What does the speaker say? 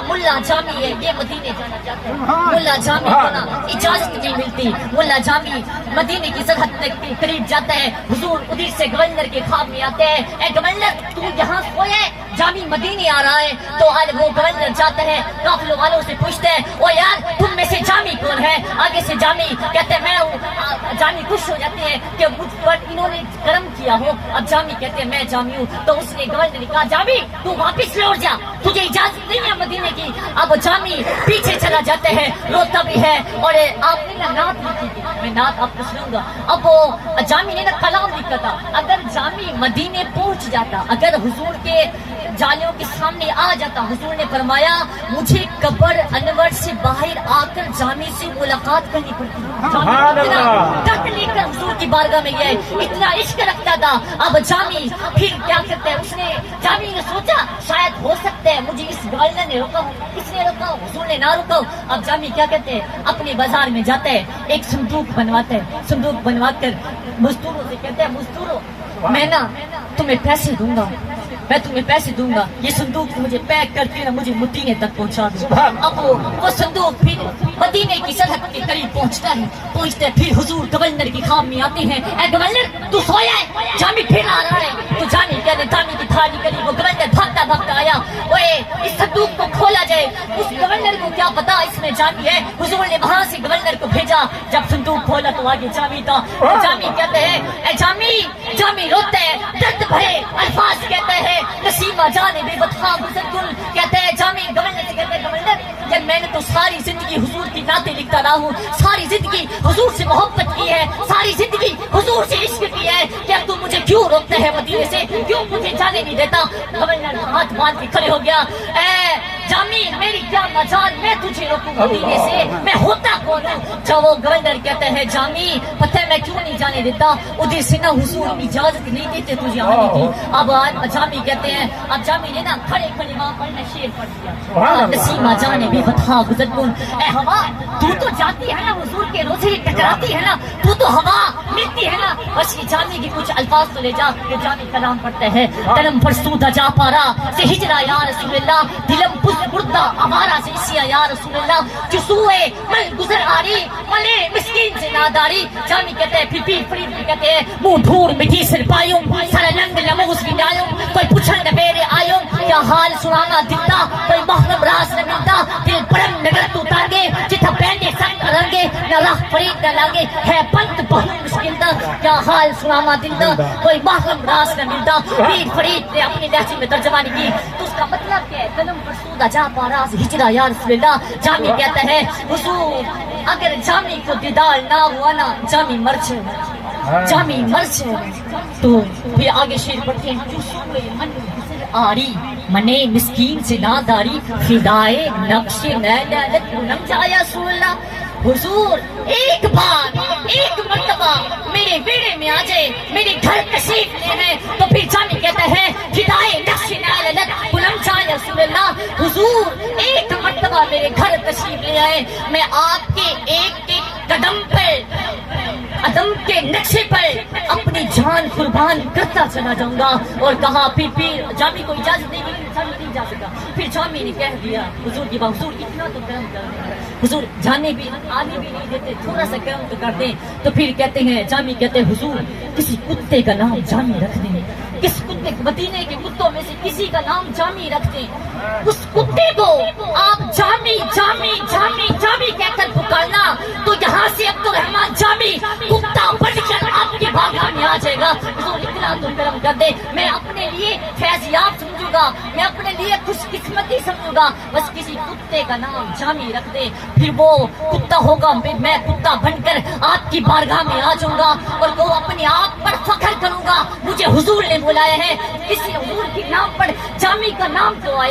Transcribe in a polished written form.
मुल्ला जामी है, ये मदीने जाना चाहता है। मुल्ला जामी को ना इजाजत नहीं मिलती। मुल्ला जामी मदीने की सरहद तक के करीब जाता है। हुजूर उधर से गवर्नर के ख्वाब में आते हैं, ए गवर्नर तू यहाँ सोया है, जामी मदीने आ रहा है। तो आज वो गवर्नर जाता है, काफिलों वालों से पूछते हैं, ओ यार तुम में से जामी कौन है? आगे से जामी कहते हैं मैं हूँ। जामी खुश हो जाते हैं कि मुझ पर इन्होंने कर्म किया हो। अब जामी कहते हैं मैं जामी हूँ। तो उसने गवर्नर ने कहा जामी तू वापिस लौट जा, तुझे इजाजत नहीं है मदीने की। अब जामी पीछे चला जाता है, रोता भी है। और आपने ना नात लिखी थी, मैं नात आपको सुनाऊंगा। अब वो जामी ने ना कलाम लिखा था, अगर जामी मदीने पहुंच जाता, अगर हुजूर के जालियों के सामने आ जाता, हुजूर ने फरमाया मुझे कब्र अनवर से बाहर आकर जामी से मुलाकात करनी पड़ती। तक लेकर हुजूर की बारगाह में गया, इतना इश्क रखता था। अब जामी फिर क्या करता है, उसने जामी ने सोचा शायद हो सकता है मुझे इस गवर्नर ने रोका, किसने रोका, हुजूर ने ना रोका। अब जामी क्या कहते हैं, अपने बाजार में जाता है, एक संदूक बनवाता है। संदूक बनवाकर मजदूरों से कहते हैं मजदूरों मैं ना तुम्हें पैसे दूंगा, मैं तुम्हें पैसे दूंगा, ये संदूक मुझे पैक करके ना मुझे मदीने तक पहुंचा दो। अब वो संदूक फिर मदीने की सरहद के करीब पहुंचता है। फिर हुजूर गवर्नर की ख्वाब में आते हैं, ए गवर्नर तू सोया है, जामी फिर आ रहा है। तो जामी कहते जामी की थाली करी, वो गवर्नर भागता भागता आया, ओए इस संदूक को खोला जाए। उस गवर्नर को क्या पता इसमें जामी है। हुजूर ने वहां से गवर्नर को भेजा, जब संदूक खोला तो आगे जामी था। तो जामी कहते हैं ए जामी, जामी रोते हैं, दर्द भरे अल्फाज कहते हैं, नसीमा जाने बेबथा गुजरगुल कहते हैं। जामी गवर्नर से कहते हैं गवर्नर जब मैंने तो सारी जिंदगी हुजूर की नाते लिखता रहा हूँ, सारी जिंदगी हुजूर से मोहब्बत की है, सारी जिंदगी हुजूर से इश्क की है, क्या तू मुझे क्यों रोकता है मदीने से, क्यों मुझे जाने नहीं देता? गवर्नर हाथ बांध के खड़े हो गया, ए जामी मेरी क्या मजाल, मैं तुझे रोकूं मदीने से, मैं होता कौन हूँ? जब वो गवर्नर कहते हैं जामी पता है मैं क्यों नहीं जाने देता, उधर से ना हुजूर इजाजत नहीं देते तुझे आने की। अब जामी कहते हैं, अब जामी ने ना खड़े खड़े वहां पर शेर पढ़ दिया, नसीमा जाने बेवफा गुजरगुल, ए हवा तू तो जाती है ना हुजूर के रोज़े टकराती है ना, तू तो हवा मिलती है ना। बस ये जामी की कुछ अल्फाज तो ले जा। ये जामी कलाम पढ़ते हैं, तलम फरसूदा जा पारा से हिजरा या रसूलल्लाह, दिलम बुर्दा आवारा से इसिया या रसूलल्लाह, जुसूए मल गुजर आरी मले मिस्कीन से नादारी। जामी कहते हैं फिर फरीद कहते हैं मुंह ढूर मिठी सिर पायूं, सारा रंग लमूस भी डायूं, कोई पूछन न मेरे आयूं, क्या हाल सुनाना दिलता, कोई महरम राज न मिलता, दिल परम नगर तू तांगे, जिथा पहने संग रंगे, न राह फरीद न लागे, है पंत बहुत मुश्किल दा, क्या हाल सुनाना दिलता, कोई महरम राज न मिलता। पीर फरीद ने अपनी लहजे में तर्जमानी की, तो उसका मतलब क्या है, कलम फरसूदा जा पारा से हिजरा या रसूलल्लाह। जामी कहता है हुजूर अगर जामी को दीदार ना हुआ ना, जामी मर जाए, जामी मर जाए। तो फिर आगे शेर पढ़ते हैं, जुसूए मन गुजर आरी मने मिस्कीन से नादारी, फिदाए नक्शे नैलत नम जाया रसूलल्लाह। हुजूर एक बार एक मर्तबा मेरे बेड़े में आ जाए, मेरे घर तशरीफ ले आए। तो फिर जामी कहता है फिदाए नक्शे नैलत गुलम जाया रसूलल्लाह, हुजूर एक मर्तबा मेरे घर तशरीफ ले आए, मैं आपके एक एक कदम पर अदम के नक्शे पर अपनी जान कुर्बान करता चला जाऊंगा। और कहा फिर जामी को इजाजत नहीं मिली, जामी नहीं जा सका। फिर जामी ने कह दिया हुजूर की बात, हुजूर इतना तो करम कर दें, हुजूर जाने भी आने भी नहीं देते, थोड़ा सा करम तो कर दें। तो फिर कहते हैं जामी कहते हैं हुजूर किसी कुत्ते का नाम जामी रख दें, किस कुत्ते मदीने के कुत्तों में से किसी का नाम जामी रख दें, उस कुत्ते को आप जामी जामी जामी जामी कहकर पुकारना, तो यहाँ से अब्दुर्रहमान जामी कुत्ता बनकर आपके बारगाह में आ जाएगा। हुजूर इतना तो करम कर दे, मैं अपने लिए फैज़याब समझूंगा, मैं अपने लिए खुशकिस्मती समझूंगा, बस किसी कुत्ते का नाम जामी रख दे, फिर वो कुत्ता होगा, मैं कुत्ता बनकर आपकी बारगाह में आ जाऊंगा और वो अपने आप पर फख्र करूंगा, मुझे हुजूर ने बुलाया है, किसी हुजूर के नाम पर जामी का नाम तो आया।